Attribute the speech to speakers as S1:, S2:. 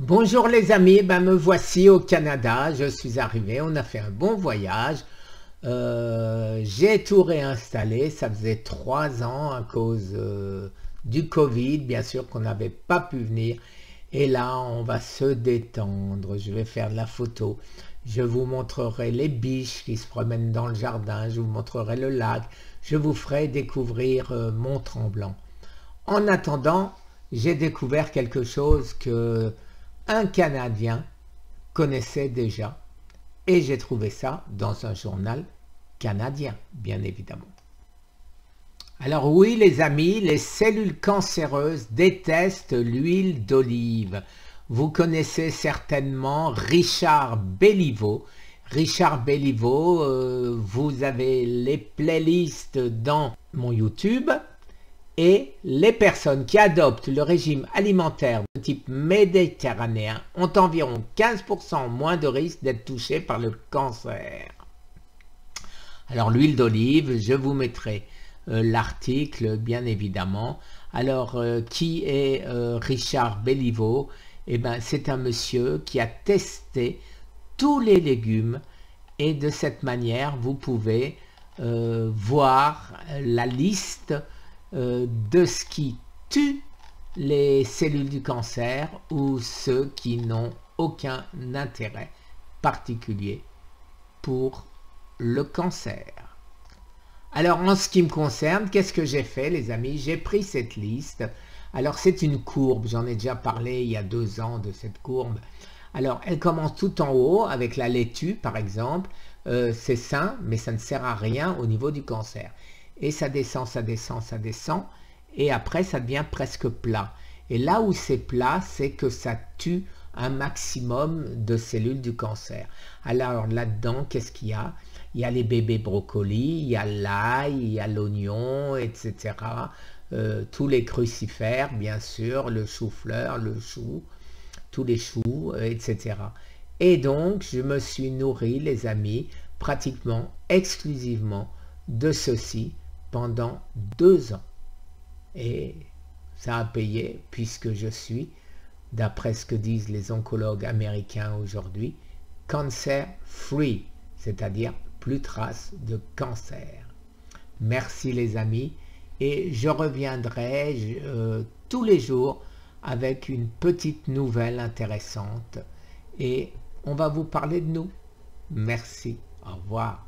S1: Bonjour les amis, me voici au Canada, je suis arrivé, on a fait un bon voyage. J'ai tout réinstallé, ça faisait 3 ans à cause du Covid, bien sûr qu'on n'avait pas pu venir. Et là, on va se détendre, je vais faire de la photo. Je vous montrerai les biches qui se promènent dans le jardin, je vous montrerai le lac, je vous ferai découvrir Mont-Tremblant. En attendant, j'ai découvert quelque chose que un Canadien connaissait déjà et j'ai trouvé ça dans un journal canadien, bien évidemment. Alors oui les amis, les cellules cancéreuses détestent l'huile d'olive. Vous connaissez certainement Richard Béliveau. Richard Béliveau, vous avez les playlists dans mon YouTube. Et les personnes qui adoptent le régime alimentaire de type méditerranéen ont environ 15% moins de risque d'être touchées par le cancer. Alors l'huile d'olive, je vous mettrai l'article bien évidemment. Alors qui est Richard Béliveau? Eh bien c'est un monsieur qui a testé tous les légumes et de cette manière vous pouvez voir la liste de ce qui tue les cellules du cancer ou ceux qui n'ont aucun intérêt particulier pour le cancer. Alors en ce qui me concerne, qu'est-ce que j'ai fait les amis? J'ai pris cette liste. Alors c'est une courbe, j'en ai déjà parlé il y a 2 ans de cette courbe. Alors elle commence tout en haut avec la laitue par exemple. C'est sain mais ça ne sert à rien au niveau du cancer. Et ça descend, ça descend, ça descend, et après ça devient presque plat. Et là où c'est plat, c'est que ça tue un maximum de cellules du cancer. Alors là-dedans, qu'est-ce qu'il y a? Il y a les bébés brocolis, il y a l'ail, il y a l'oignon, etc. Tous les crucifères, bien sûr, le chou-fleur, le chou, tous les choux, etc. Et donc, je me suis nourri, les amis, pratiquement exclusivement de ceci pendant 2 ans et ça a payé puisque je suis, d'après ce que disent les oncologues américains aujourd'hui, cancer free, c'est-à-dire plus trace de cancer. Merci les amis et je reviendrai tous les jours avec une petite nouvelle intéressante et on va vous parler de nous. Merci, au revoir.